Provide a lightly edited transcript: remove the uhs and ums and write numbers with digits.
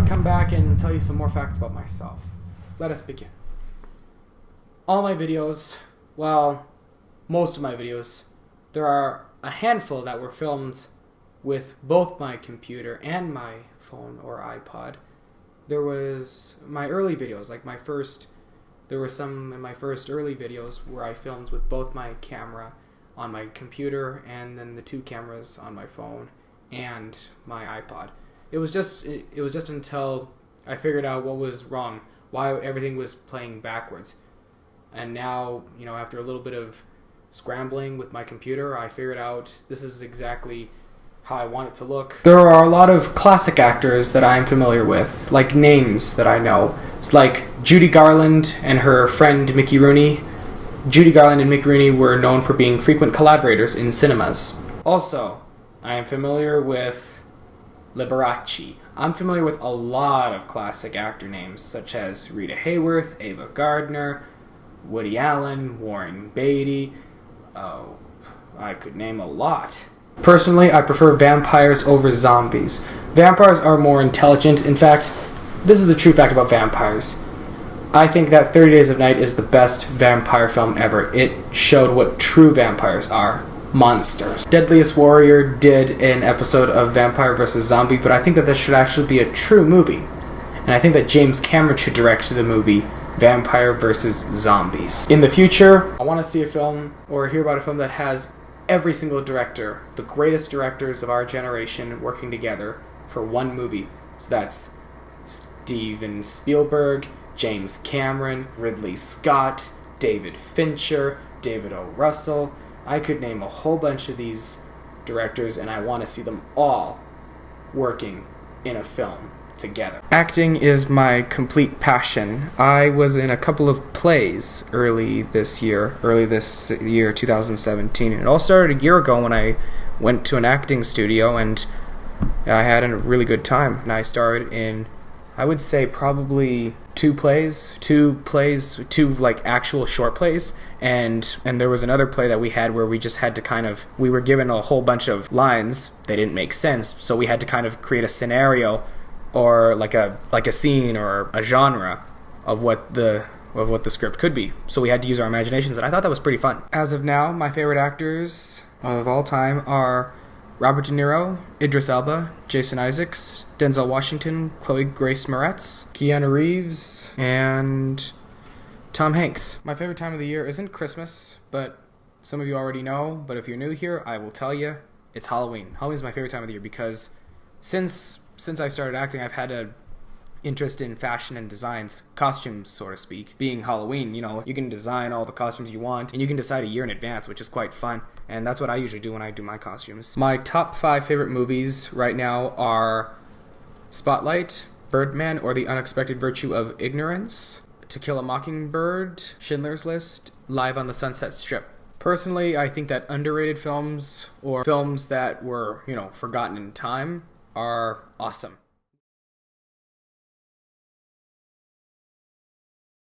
come back and tell you some more facts about myself. Let us begin. All my videos, well, most of my videos, there are a handful that were filmed with both my computer and my phone or iPod. There was my early videos, there were some in my first early videos where I filmed with both my camera on my computer and then the two cameras on my phone and my iPod. It was just until I figured out what was wrong, why everything was playing backwards. And now, after a little bit of scrambling with my computer, I figured out this is exactly how I want it to look. There are a lot of classic actors that I'm familiar with, like names that I know. It's like Judy Garland and her friend Mickey Rooney. Judy Garland and Mickey Rooney were known for being frequent collaborators in cinemas. Also, I am familiar with Liberace. I'm familiar with a lot of classic actor names, such as Rita Hayworth, Ava Gardner, Woody Allen, Warren Beatty. Oh, I could name a lot. Personally, I prefer vampires over zombies. Vampires are more intelligent. In fact, this is the true fact about vampires. I think that 30 Days of Night is the best vampire film ever. It showed what true vampires are. Monsters. Deadliest Warrior did an episode of Vampire vs. Zombie, but I think that should actually be a true movie. And I think that James Cameron should direct the movie Vampire vs. Zombies. In the future, I want to see a film or hear about a film that has every single director, the greatest directors of our generation, working together for one movie. So that's Steven Spielberg, James Cameron, Ridley Scott, David Fincher, David O. Russell. I could name a whole bunch of these directors, and I want to see them all working in a film together. Acting is my complete passion. I was in a couple of plays early this year 2017. It all started a year ago when I went to an acting studio and I had a really good time. And I starred in, I would say, probably two like actual short plays, and there was another play that we had where we just had to we were given a whole bunch of lines. They didn't make sense, so we had to kind of create a scenario or like a scene or a genre of what the script could be. So we had to use our imaginations, and I thought that was pretty fun. As of now, my favorite actors of all time are Robert De Niro, Idris Elba, Jason Isaacs, Denzel Washington, Chloe Grace Moretz, Keanu Reeves, and Tom Hanks. My favorite time of the year isn't Christmas, but some of you already know. But if you're new here, I will tell you, it's Halloween. Halloween is my favorite time of the year because since I started acting, I've had an interest in fashion and designs, costumes, so to speak. Being Halloween, you can design all the costumes you want, and you can decide a year in advance, which is quite fun. And that's what I usually do when I do my costumes. My top 5 favorite movies right now are Spotlight, Birdman or the Unexpected Virtue of Ignorance, To Kill a Mockingbird, Schindler's List, Live on the Sunset Strip. Personally, I think that underrated films or films that were, forgotten in time are awesome.